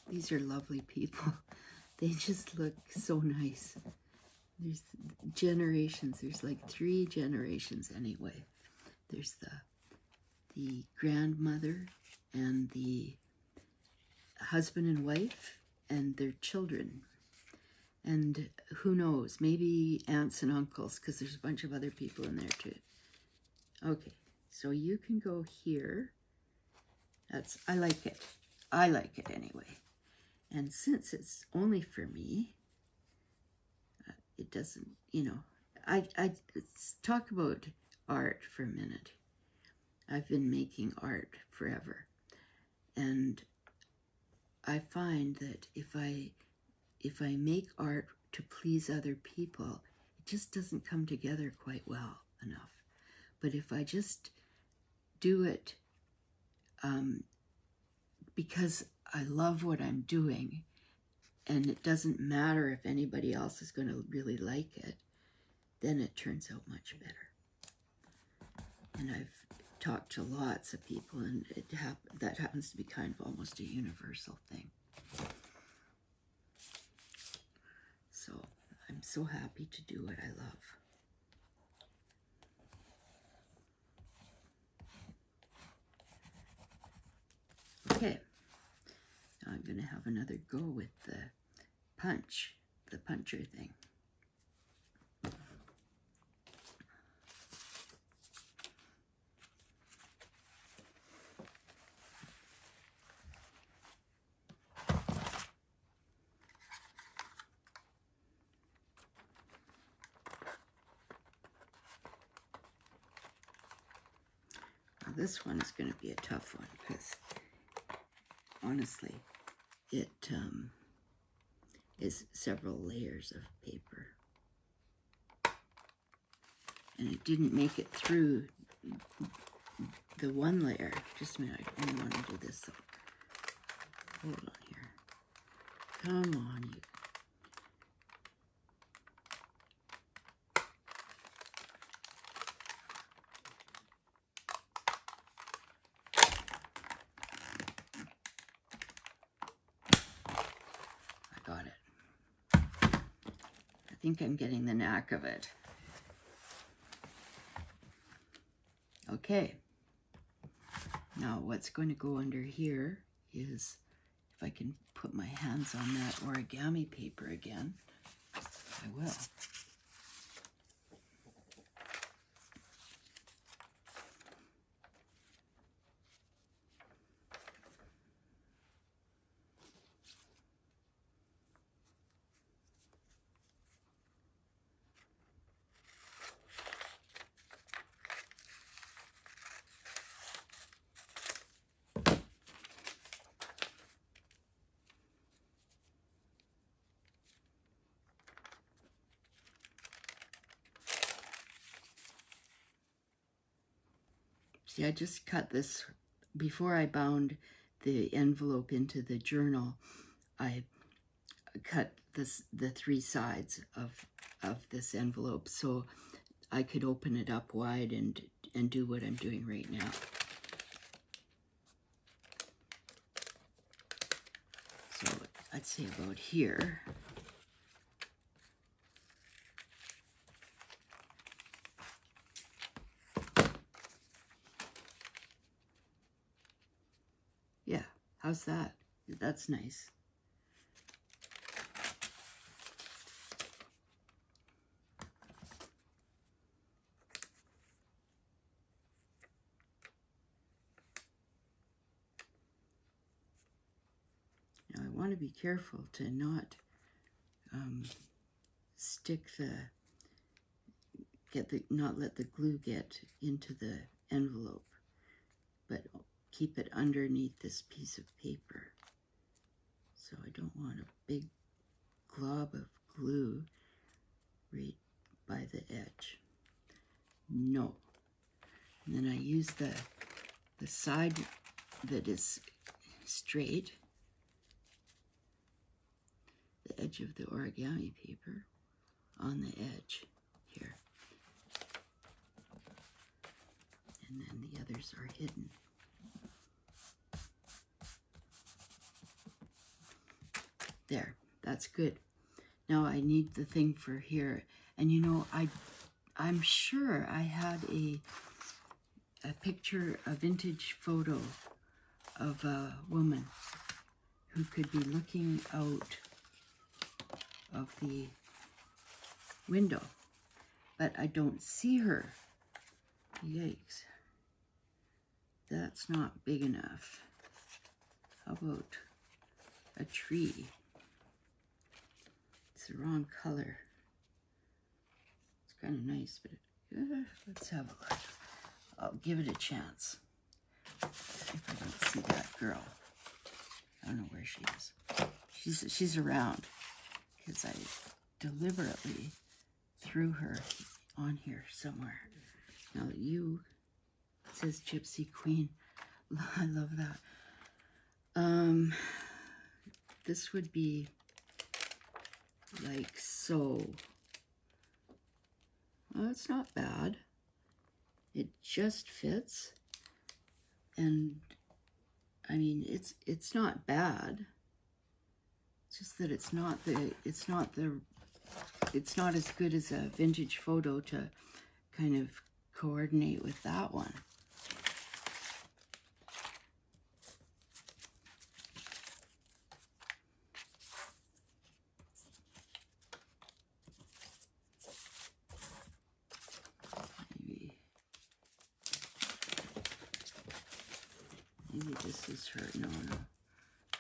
These are lovely people. They just look so nice. There's generations. There's like 3 generations anyway. There's the grandmother and the husband and wife and their children. And who knows, maybe aunts and uncles, because there's a bunch of other people in there too. Okay, so you can go here. I like it. I like it anyway. And since it's only for me, it doesn't, you know, let's talk about art for a minute. I've been making art forever. And I find that if I make art to please other people, it just doesn't come together quite well enough. But if I just do it because I love what I'm doing, and it doesn't matter if anybody else is going to really like it, then it turns out much better. And I've talked to lots of people, and that happens to be kind of almost a universal thing. So I'm so happy to do what I love. Okay, now I'm going to have another go with the puncher thing. Now this one is going to be a tough one because honestly, it is several layers of paper. And it didn't make it through the one layer. Just a minute, I only want to do this. So hold on here. Come on, you. I got it. I think I'm getting the knack of it. Okay, now what's going to go under here is, if I can put my hands on that origami paper again, I will. See, I just cut this, before I bound the envelope into the journal, I cut the 3 sides of this envelope so I could open it up wide and do what I'm doing right now. So I'd say about here. Yeah, how's that? That's nice. Now I want to be careful to not not let the glue get into the envelope, but keep it underneath this piece of paper. So I don't want a big glob of glue right by the edge. No. And then I use the side that is straight edge of the origami paper on the edge here. And then the others are hidden. There, that's good. Now I need the thing for here. And you know, I'm sure I had a picture, a vintage photo of a woman who could be looking out of the window, but I don't see her. Yikes. That's not big enough. How about a tree? It's the wrong color. It's kind of nice, but let's have a look. I'll give it a chance. If I don't see that girl. I don't know where she is. She's around because I deliberately threw her on here somewhere. Now that it says Gypsy Queen. I love that. This would be like so. Well, it's not bad. It just fits. And I mean, it's not bad. It's just that it's not as good as a vintage photo to kind of coordinate with that one. Maybe this is her. No,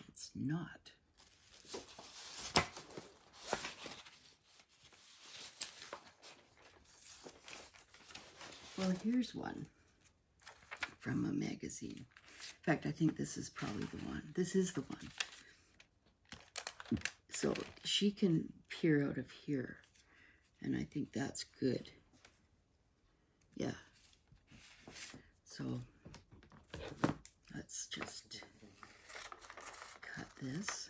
it's not. Well, here's one from a magazine. In fact, I think this is probably the one. This is the one. So she can peer out of here, and I think that's good. Yeah. So let's just cut this.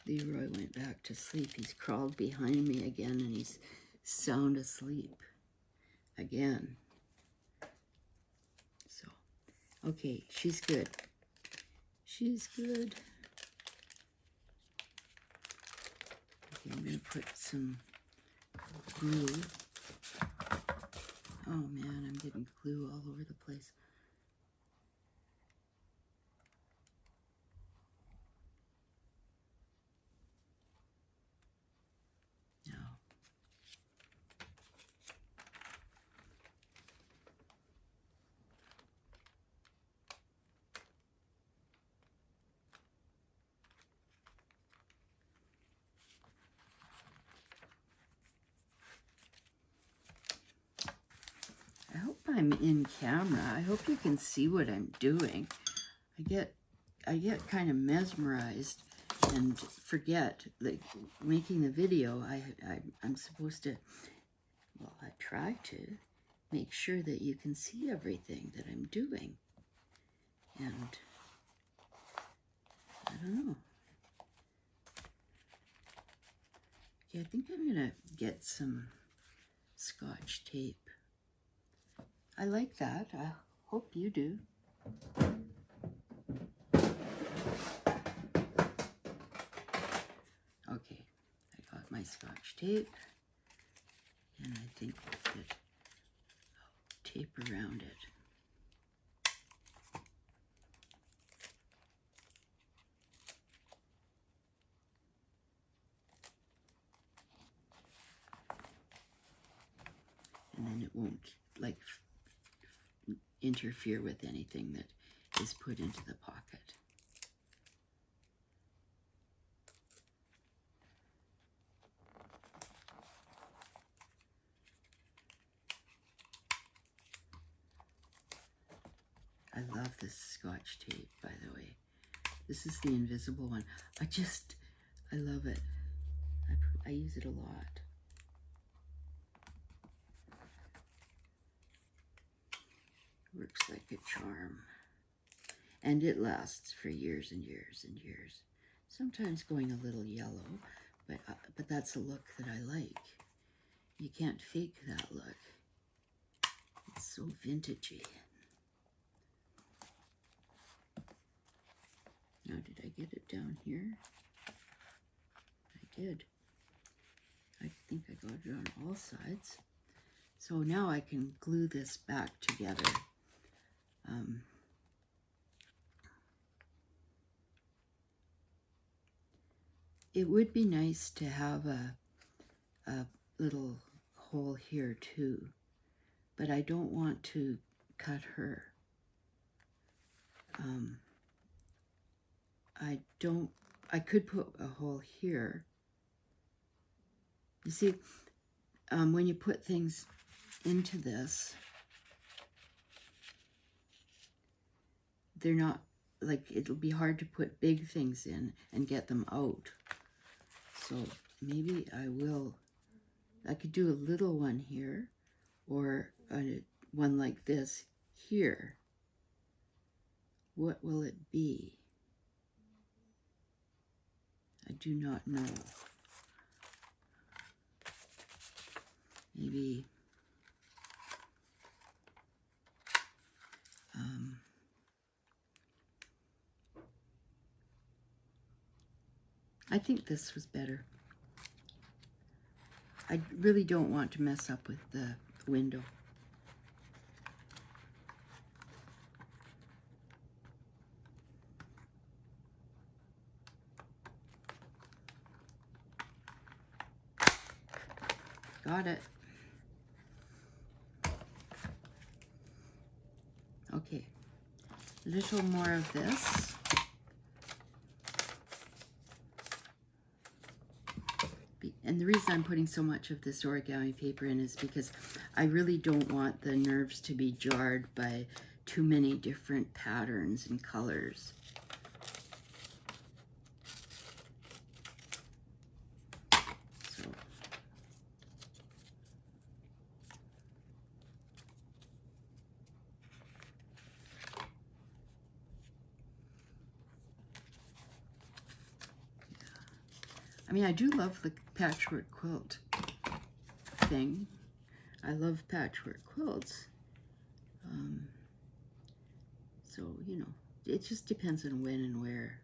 Leroy went back to sleep. He's crawled behind me again, and he's sound asleep again. So, okay, she's good. She's good. Okay, I'm going to put some glue. Oh man, I'm getting glue all over the place. I'm in camera. I hope you can see what I'm doing. I get kind of mesmerized and forget, like, making the video. I'm supposed to, well, I try to make sure that you can see everything that I'm doing. And I don't know. Okay, I think I'm gonna get some Scotch tape. I like that. I hope you do. Okay, I got my Scotch tape, and I think that I'll tape around it. And then it won't, like, interfere with anything that is put into the pocket. I love this Scotch tape, by the way. This is the invisible one. I love it. I use it a lot. Works like a charm. And it lasts for years and years and years. Sometimes going a little yellow, but that's a look that I like. You can't fake that look. It's so vintagey. Now, did I get it down here? I did. I think I got it on all sides. So now I can glue this back together. It would be nice to have a little hole here too, but I don't want to cut her. I could put a hole here. You see, when you put things into this, they're not, like, it'll be hard to put big things in and get them out. So maybe I could do a little one here, or one like this here. What will it be? I do not know. Maybe I think this was better. I really don't want to mess up with the window. Got it. Okay, a little more of this. And the reason I'm putting so much of this origami paper in is because I really don't want the nerves to be jarred by too many different patterns and colors. So, I mean, I do love the patchwork quilt thing. I love patchwork quilts. So, you know, it just depends on when and where.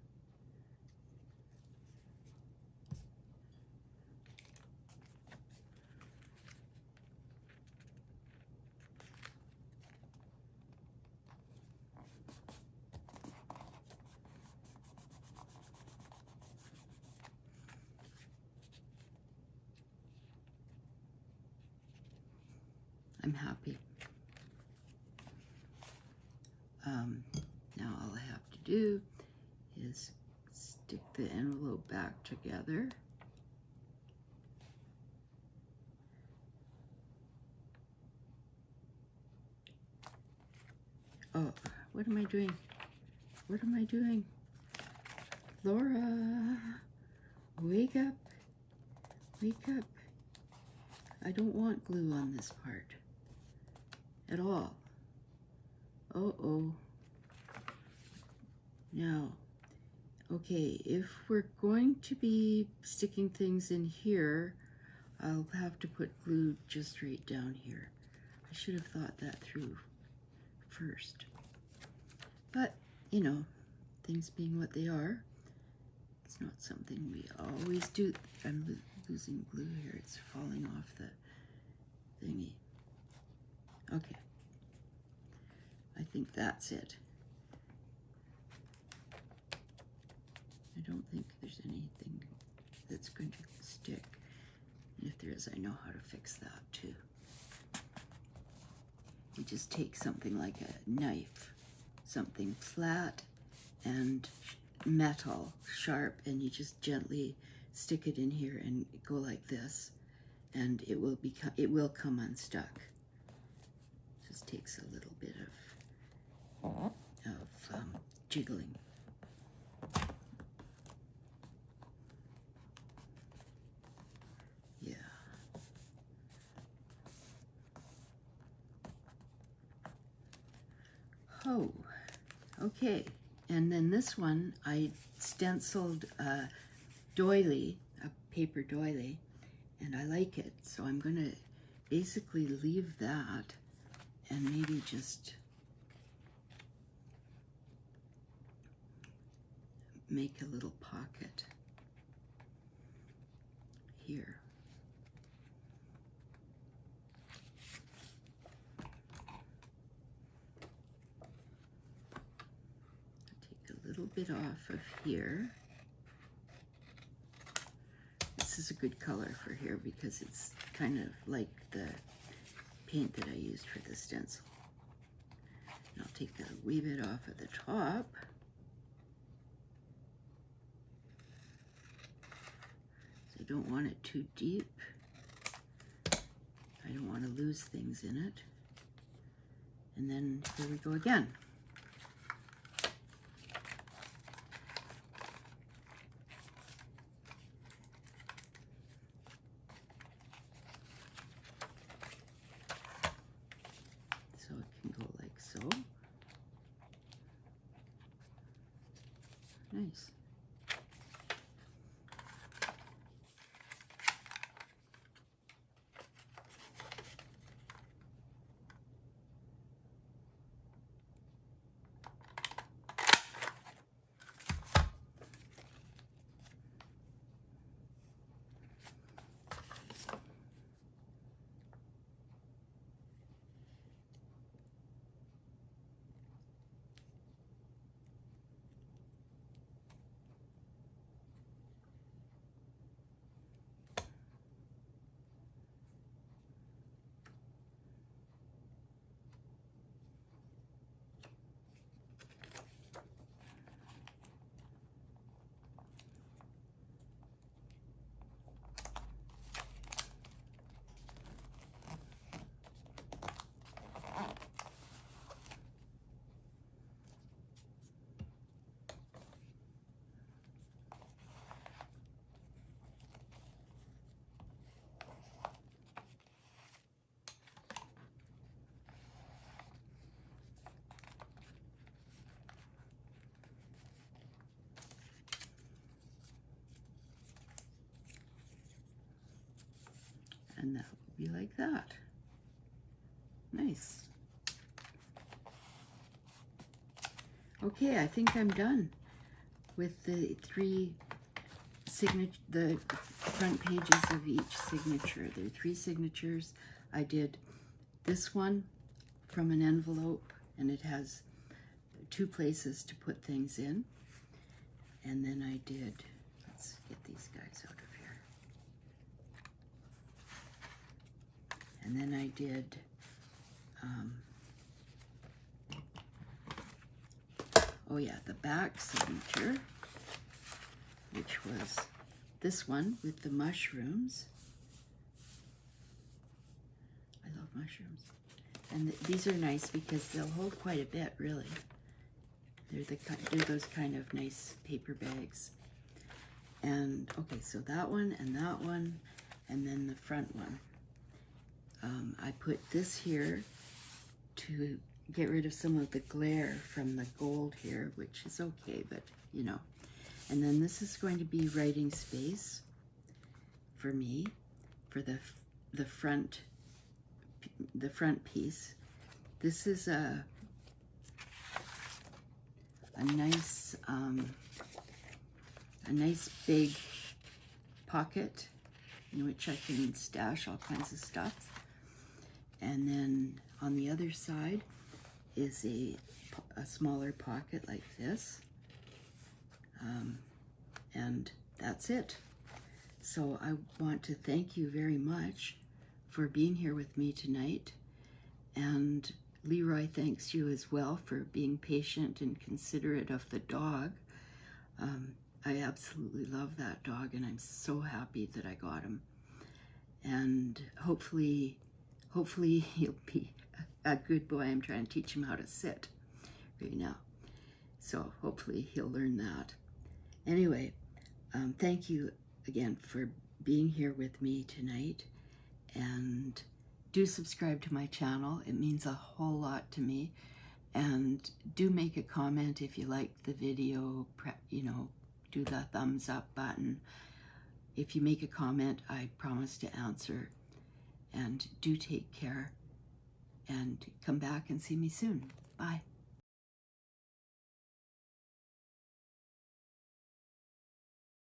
I'm happy. Now all I have to do is stick the envelope back together. Oh, what am I doing? What am I doing? Laura, wake up. Wake up. I don't want glue on this part at all. Uh-oh. Now, okay, if we're going to be sticking things in here, I'll have to put glue just right down here. I should have thought that through first. But, you know, things being what they are, it's not something we always do. I'm losing glue here. It's falling off the thingy. Okay. I think that's it. I don't think there's anything that's going to stick. And if there is, I know how to fix that too. You just take something like a knife, something flat and metal, sharp, and you just gently stick it in here and go like this, and it will come unstuck. Just takes a little bit of jiggling. Oh, okay. And then this one, I stenciled a doily, a paper doily, and I like it. So I'm going to basically leave that and maybe just make a little pocket here. Take a little bit off of here. This is a good color for here because it's kind of like the paint that I used for the stencil. And I'll take a wee bit off at the top. So I don't want it too deep. I don't want to lose things in it. And then here we go again. So it can go like so. Nice. And that will be like that. Nice. Okay, I think I'm done with the the front pages of each signature. There are 3 signatures. I did this one from an envelope, and it has 2 places to put things in. And then I did, let's get these guys out of here. And then I did oh yeah, the back signature, which was this one with the mushrooms. I love mushrooms. And these are nice because they'll hold quite a bit, really. They're those kind of nice paper bags. And okay, so that one, and then the front one. I put this here to get rid of some of the glare from the gold here, which is okay, but you know. And then this is going to be writing space for me for the front piece. This is a nice big pocket in which I can stash all kinds of stuff. And then on the other side is a smaller pocket like this. And that's it. So I want to thank you very much for being here with me tonight. And Leroy thanks you as well for being patient and considerate of the dog. I absolutely love that dog, and I'm so happy that I got him. And hopefully he'll be a good boy. I'm trying to teach him how to sit right now. So hopefully he'll learn that. Anyway, thank you again for being here with me tonight. And do subscribe to my channel. It means a whole lot to me. And do make a comment if you liked the video, you know, do the thumbs up button. If you make a comment, I promise to answer. And do take care, and come back and see me soon. Bye.